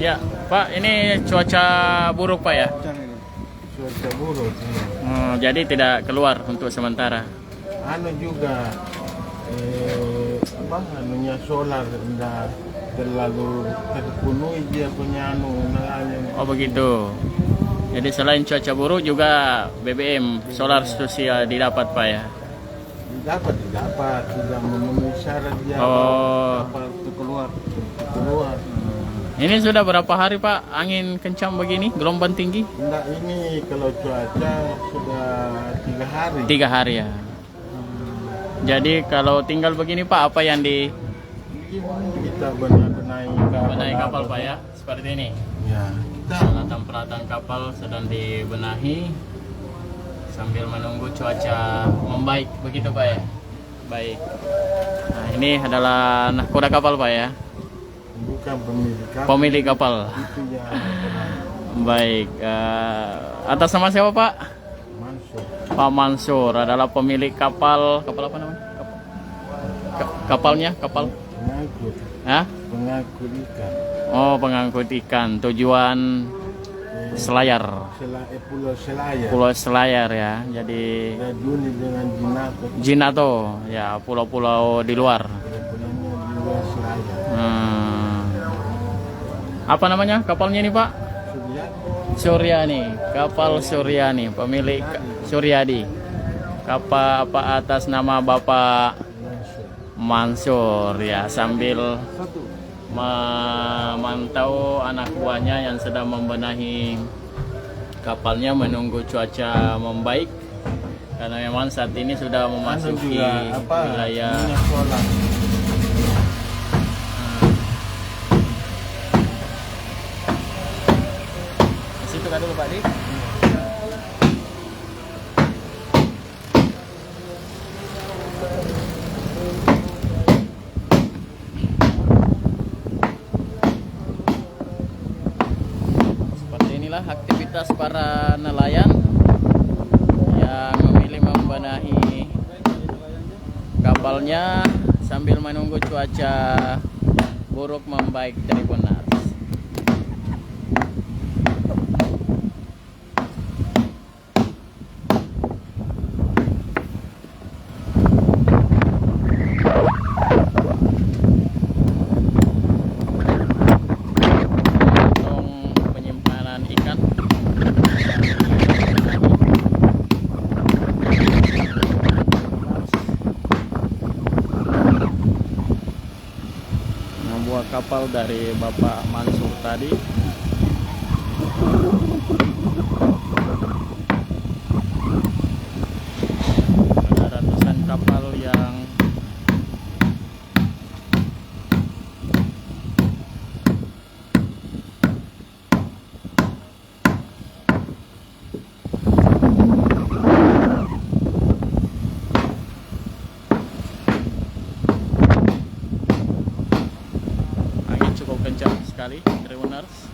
Ya, Pak, ini cuaca buruk, Pak ya? Cuaca buruk. Jadi tidak keluar untuk sementara. Anu juga anunya solar enggak terlalu terpenuhi dia punya nelayan. Oh begitu. Jadi selain cuaca buruk juga BBM solar sosial didapat, Pak ya? Dapat sudah memenuhi syarat dia. Oh. Kapal itu keluar. Ini sudah berapa hari, Pak, angin kencang begini, gelombang tinggi? Enggak, ini kalau cuaca sudah 3 hari. 3 hari ya. Jadi kalau tinggal begini, Pak, apa yang Kita benahi kapal, Pak ya? Seperti ini. Ya. Peralatan kapal sedang dibenahi sambil menunggu cuaca membaik, begitu, Pak ya? Baik. Nah, ini adalah nahkoda kapal, Pak ya? Bukan pemilik kapal. Pemilik kapal. Itu ya. Baik. Atas nama siapa, Pak? Mansur. Pak Mansur adalah pemilik kapal. Kapal apa namanya? Kapalnya? Kapal? Pengangkut. Hah? Pengangkut ikan. Oh, pengangkut ikan. Tujuan Selayar. Pulau Selayar. Pulau Selayar ya. Jadi Raduni dengan Jinato. Jinato, ya, pulau-pulau di luar. Pulaunya di luar Selayar. Apa namanya kapalnya ini, Pak? Suryani. Kapal Suryani, pemilik Suryadi. Kapal apa atas nama Bapak Mansur ya, sambil memantau anak buahnya yang sedang membenahi kapalnya menunggu cuaca membaik, karena memang saat ini sudah memasuki wilayah situ kan dulu, Pak Di. Inilah aktivitas para nelayan yang memilih membenahi kapalnya sambil menunggu cuaca buruk membaik dari benar. Buah kapal dari Bapak Mansur tadi. Ada ratusan kapal yang cukup kencang sekali, Tribuners.